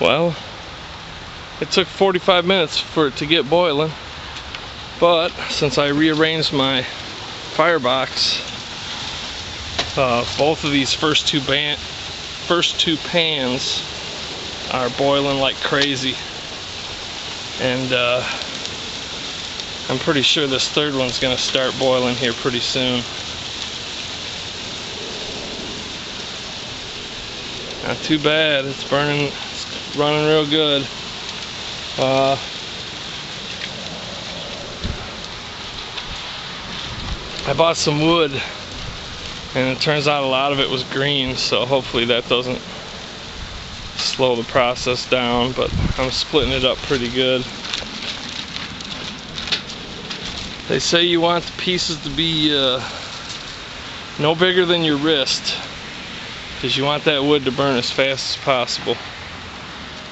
Well, it took 45 minutes for it to get boiling, but since I rearranged my firebox, both of these first two pans are boiling like crazy, and I'm pretty sure this third one's gonna start boiling here pretty soon. Not too bad, it's burning, it's running real good. I bought some wood, and it turns out a lot of it was green, so hopefully that doesn't slow the process down, but I'm splitting it up pretty good. They say you want the pieces to be no bigger than your wrist, because you want that wood to burn as fast as possible.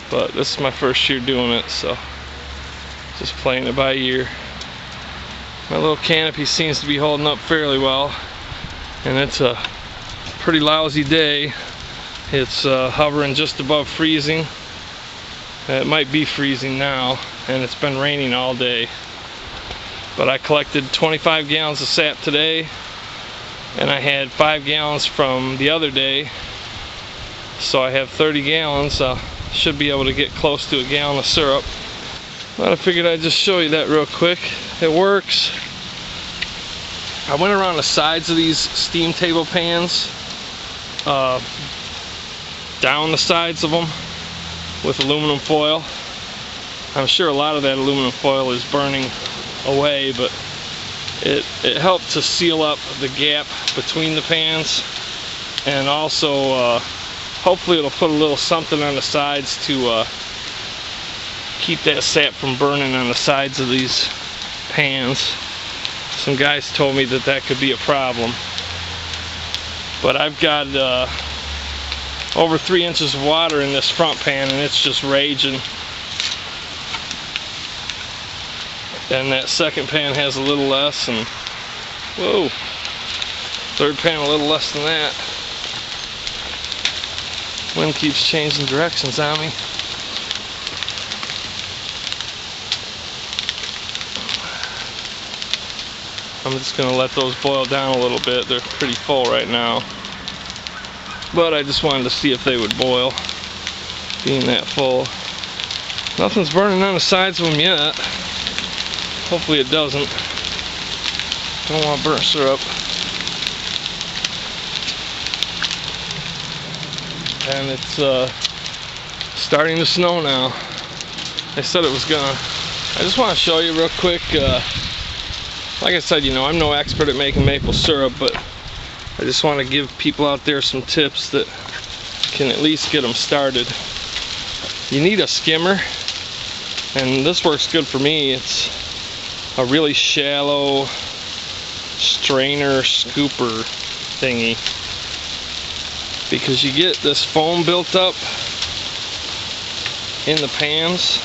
But this is my first year doing it, so just playing it by ear. My little canopy seems to be holding up fairly well, and it's a pretty lousy day. It's hovering just above freezing. It might be freezing now, and it's been raining all day. But I collected 25 gallons of sap today, and I had 5 gallons from the other day, so I have 30 gallons. Should be able to get close to a gallon of syrup. But I figured I'd just show you that real quick. It works. I went around the sides of these steam table pans, down the sides of them with aluminum foil. I'm sure a lot of that aluminum foil is burning away, but it helped to seal up the gap between the pans, and also hopefully it'll put a little something on the sides to keep that sap from burning on the sides of these pans. Some guys told me that that could be a problem, but I've got over 3 inches of water in this front pan, and it's just raging. And that second pan has a little less, and whoa, third pan a little less than that. Wind keeps changing directions on me. I'm just gonna let those boil down a little bit. They're pretty full right now, but I just wanted to see if they would boil, being that full. Nothing's burning on the sides of them yet. Hopefully it doesn't. Don't want burnt syrup. And it's starting to snow now. They said it was gonna. I just want to show you real quick. Like I said, you know, I'm no expert at making maple syrup, but I just want to give people out there some tips that can at least get them started. You need a skimmer, and this works good for me. It's a really shallow strainer scooper thingy, because you get this foam built up in the pans,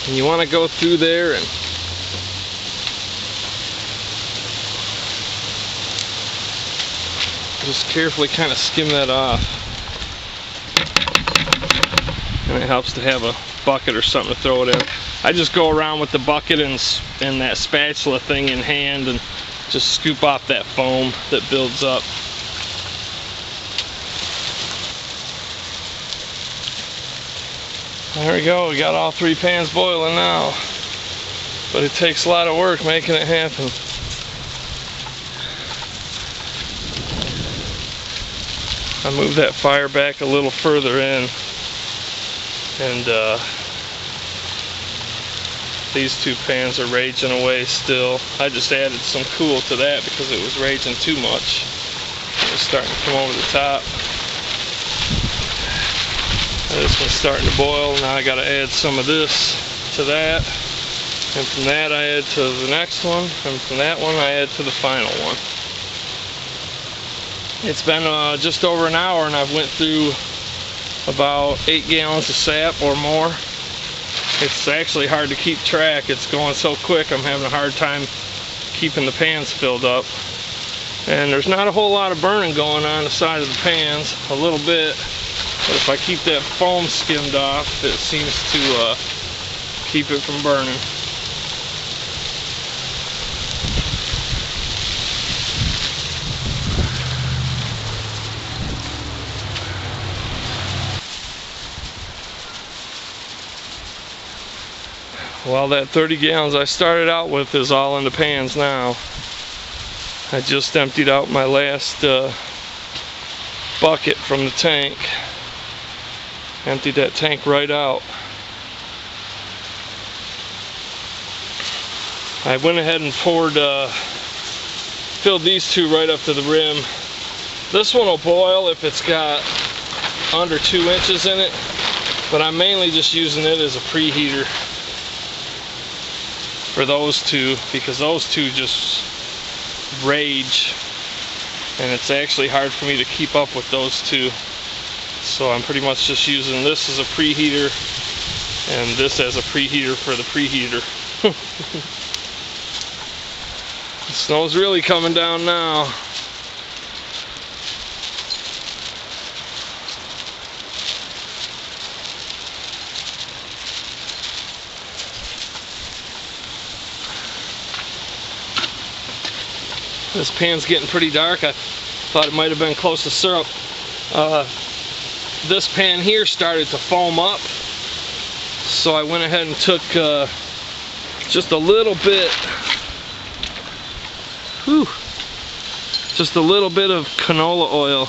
and you want to go through there and just carefully kind of skim that off. And it helps to have a bucket or something to throw it in. I just go around with the bucket and that spatula thing in hand and just scoop off that foam that builds up. There we go, we got all 3 pans boiling now. But it takes a lot of work making it happen. I moved that fire back a little further in, and these 2 pans are raging away still. I just added some cool to that because it was raging too much. It was starting to come over the top. This one's starting to boil. Now I got to add some of this to that, and from that I add to the next one, and from that one I add to the final one. It's been just over an hour, and I've went through about 8 gallons of sap or more. It's actually hard to keep track. It's going so quick, I'm having a hard time keeping the pans filled up. And there's not a whole lot of burning going on the side of the pans, a little bit. But if I keep that foam skimmed off, it seems to keep it from burning. Well, that 30 gallons I started out with is all in the pans now. I just emptied out my last bucket from the tank. Emptied that tank right out. I went ahead and filled these two right up to the rim. This one will boil if it's got under 2 inches in it, but I'm mainly just using it as a preheater for those two, because those two just rage, and it's actually hard for me to keep up with those two. So I'm pretty much just using this as a preheater and this as a preheater for the preheater. The snow's really coming down now. This pan's getting pretty dark. I thought it might have been close to syrup. This pan here started to foam up, so I went ahead and took just a little bit, just a little bit of canola oil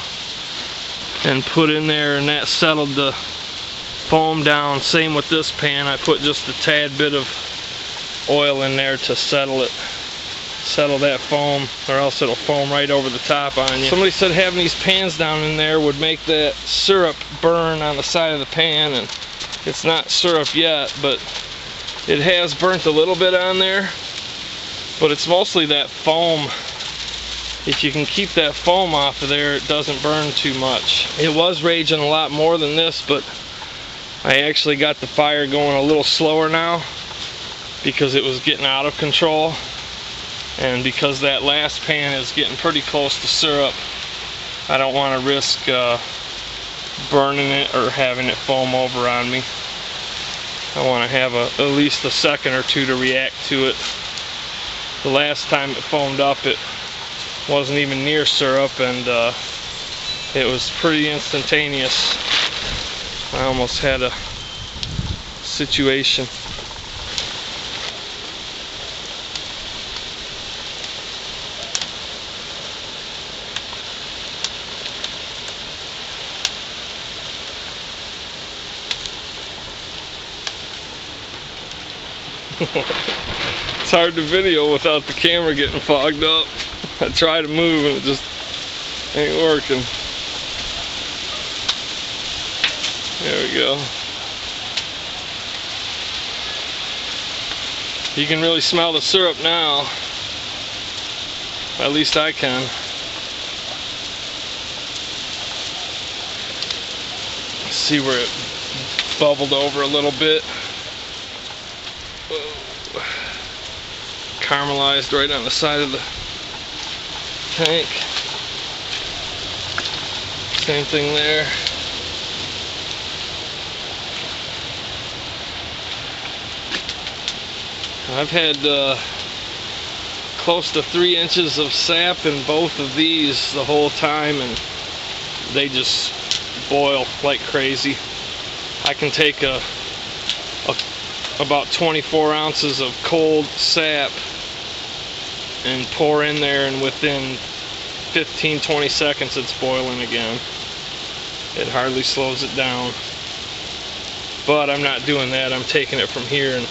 and put in there, and that settled the foam down. Same with this pan. I put just a tad bit of oil in there to settle that foam, or else it'll foam right over the top on you. Somebody said having these pans down in there would make that syrup burn on the side of the pan, and it's not syrup yet, but it has burnt a little bit on there. But it's mostly that foam. If you can keep that foam off of there, it doesn't burn too much. It was raging a lot more than this, but I actually got the fire going a little slower now because it was getting out of control. And because that last pan is getting pretty close to syrup, I don't want to risk burning it or having it foam over on me. I want to have at least a second or two to react to it. The last time it foamed up, it wasn't even near syrup, and it was pretty instantaneous. I almost had a situation. It's hard to video without the camera getting fogged up. I try to move and it just ain't working. There we go. You can really smell the syrup now. At least I can. See where it bubbled over a little bit. Whoa. Caramelized right on the side of the tank. Same thing there. I've had close to 3 inches of sap in both of these the whole time, and they just boil like crazy. I can take about 24 ounces of cold sap and pour in there, and within 15-20 seconds it's boiling again. It hardly slows it down. But I'm not doing that. I'm taking it from here and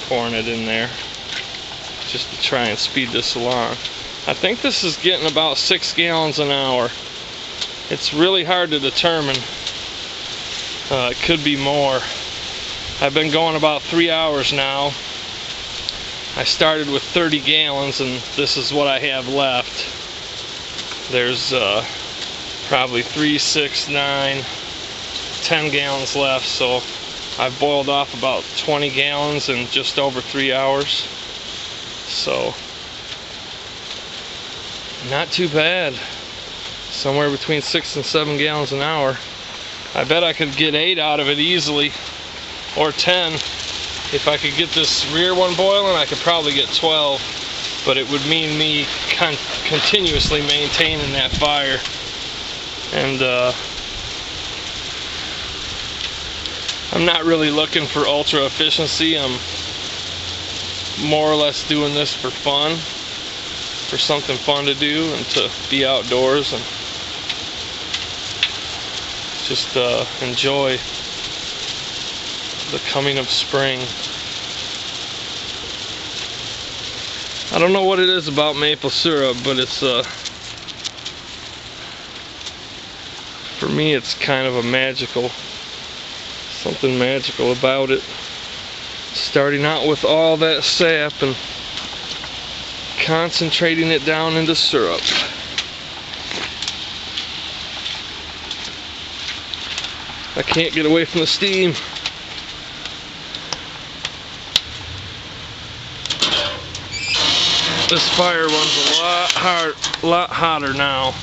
pouring it in there just to try and speed this along. I think this is getting about 6 gallons an hour. It's really hard to determine. It could be more. I've been going about 3 hours now. I started with 30 gallons and this is what I have left. There's probably 3, 6, 9, 10 gallons left, so I've boiled off about 20 gallons in just over 3 hours. So, not too bad. Somewhere between 6 and 7 gallons an hour. I bet I could get 8 out of it easily, or 10. If I could get this rear one boiling, I could probably get 12, but it would mean me continuously maintaining that fire. And I'm not really looking for ultra efficiency. I'm more or less doing this for fun, for something fun to do and to be outdoors and just enjoy the coming of spring. I don't know what it is about maple syrup, but it's for me it's kind of a magical, something magical about it. Starting out with all that sap and concentrating it down into syrup. I can't get away from the steam. This fire runs a lot hotter now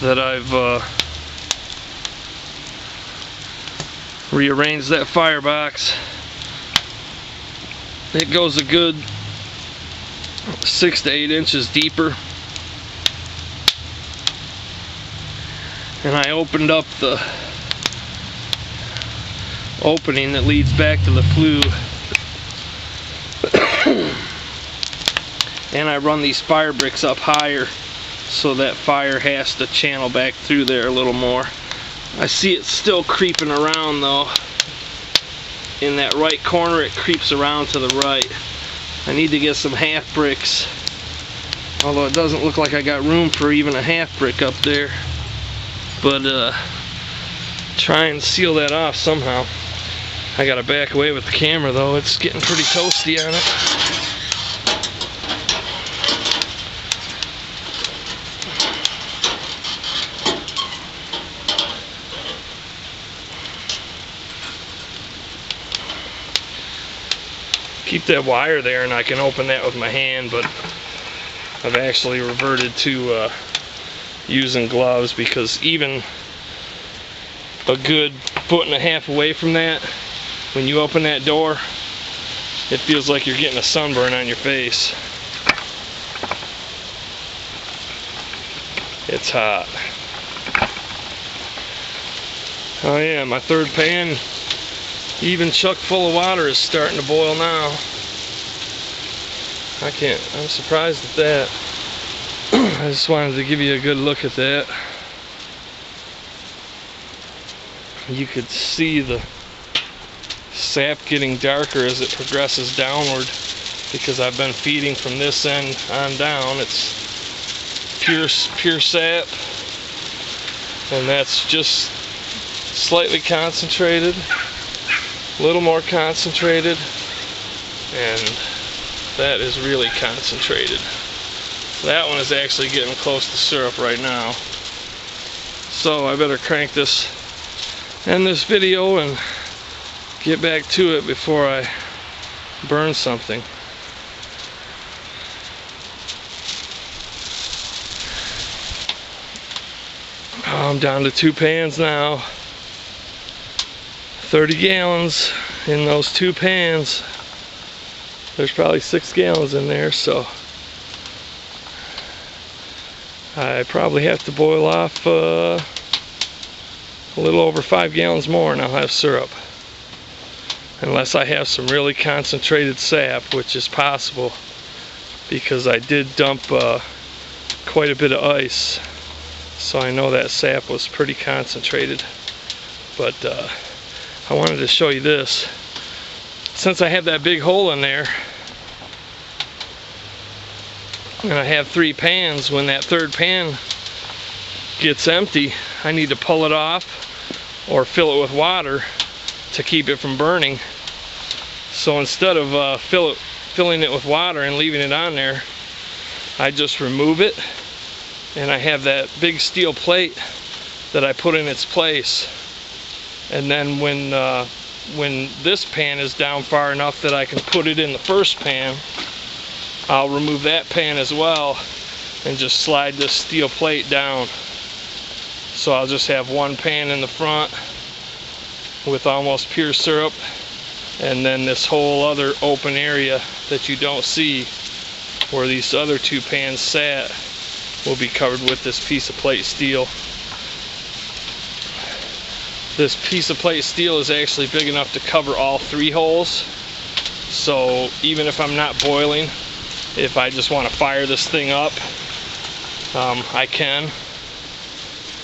that I've rearranged that firebox. It goes a good 6 to 8 inches deeper. And I opened up the opening that leads back to the flue. And I run these fire bricks up higher so that fire has to channel back through there a little more. I see it still creeping around though. In that right corner it creeps around to the right. I need to get some half bricks, although it doesn't look like I got room for even a half brick up there. But try and seal that off somehow. I gotta back away with the camera though, it's getting pretty toasty on it. Keep that wire there and I can open that with my hand, but I've actually reverted to using gloves, because even a good 1.5 feet away from that, when you open that door, it feels like you're getting a sunburn on your face. It's hot. Oh yeah, my third pan, even chock full of water, is starting to boil now. I'm surprised at that. I just wanted to give you a good look at that. You could see the sap getting darker as it progresses downward, because I've been feeding from this end on down. It's pure sap, and that's just slightly concentrated, a little more concentrated, and that is really concentrated. That one is actually getting close to syrup right now. So I better crank this, end this video, and get back to it before I burn something. I'm down to 2 pans now. 30 gallons in those 2 pans. There's probably 6 gallons in there, so I probably have to boil off a little over 5 gallons more and I'll have syrup. Unless I have some really concentrated sap, which is possible, because I did dump quite a bit of ice, so I know that sap was pretty concentrated. But I wanted to show you this. Since I have that big hole in there, and I have 3 pans, when that third pan gets empty, I need to pull it off or fill it with water to keep it from burning. So instead of filling it with water and leaving it on there, I just remove it, and I have that big steel plate that I put in its place. And then when this pan is down far enough that I can put it in the first pan, I'll remove that pan as well and just slide this steel plate down. So I'll just have 1 pan in the front with almost pure syrup, and then this whole other open area that you don't see where these other 2 pans sat will be covered with this piece of plate steel. This piece of plate steel is actually big enough to cover all 3 holes, so even if I'm not boiling, if I just want to fire this thing up, I can,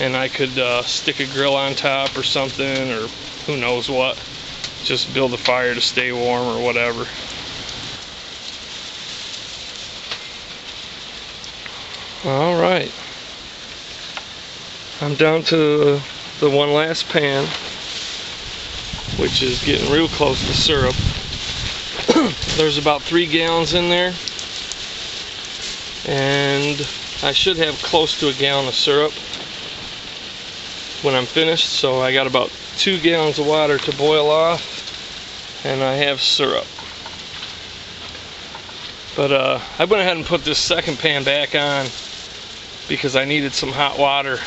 and I could stick a grill on top or something, or who knows what, just build a fire to stay warm or whatever. Alright, I'm down to the one last pan, which is getting real close to syrup. There's about 3 gallons in there, and I should have close to a gallon of syrup when I'm finished, so I got about 2 gallons of water to boil off, and I have syrup. But I went ahead and put this second pan back on because I needed some hot water.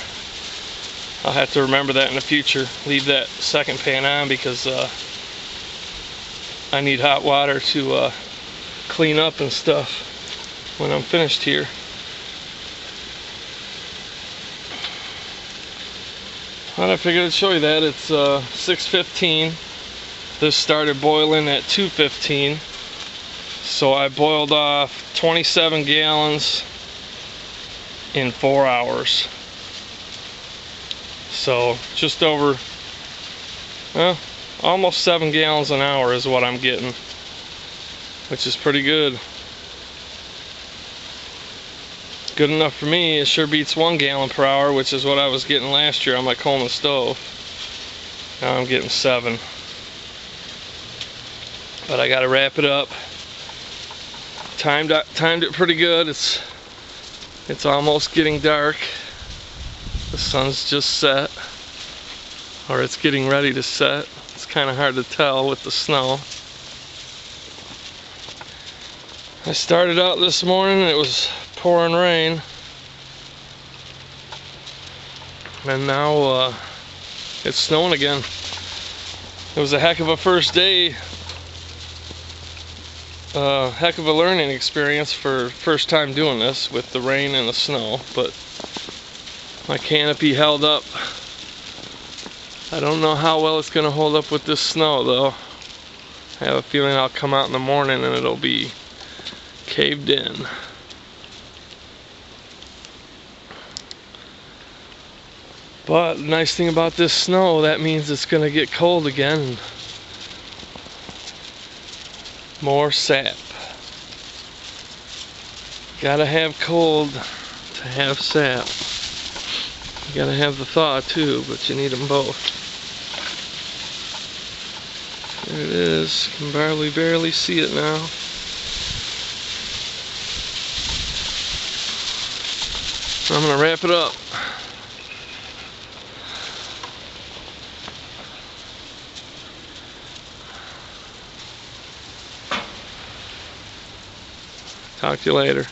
I'll have to remember that in the future. Leave that second pan on because I need hot water to clean up and stuff when I'm finished here. Well, I figured I'd show you that. It's 6:15. This started boiling at 2:15. So I boiled off 27 gallons in 4 hours. So just over, well, almost 7 gallons an hour is what I'm getting, which is pretty good. Good enough for me. It sure beats 1 gallon per hour, which is what I was getting last year on my Coleman stove. Now I'm getting 7. But I gotta wrap it up. Timed it pretty good. It's almost getting dark. The sun's just set, or it's getting ready to set. It's kind of hard to tell with the snow. I started out this morning and it was pouring rain, and now it's snowing again. It was a heck of a first day, heck of a learning experience for first time doing this with the rain and the snow, but my canopy held up. I don't know how well it's going to hold up with this snow though. I have a feeling I'll come out in the morning and it'll be caved in. But the nice thing about this snow, that means it's going to get cold again. More sap. Gotta have cold to have sap. You gotta have the thaw too, but you need them both. There it is. You can barely see it now. I'm gonna wrap it up. Talk to you later.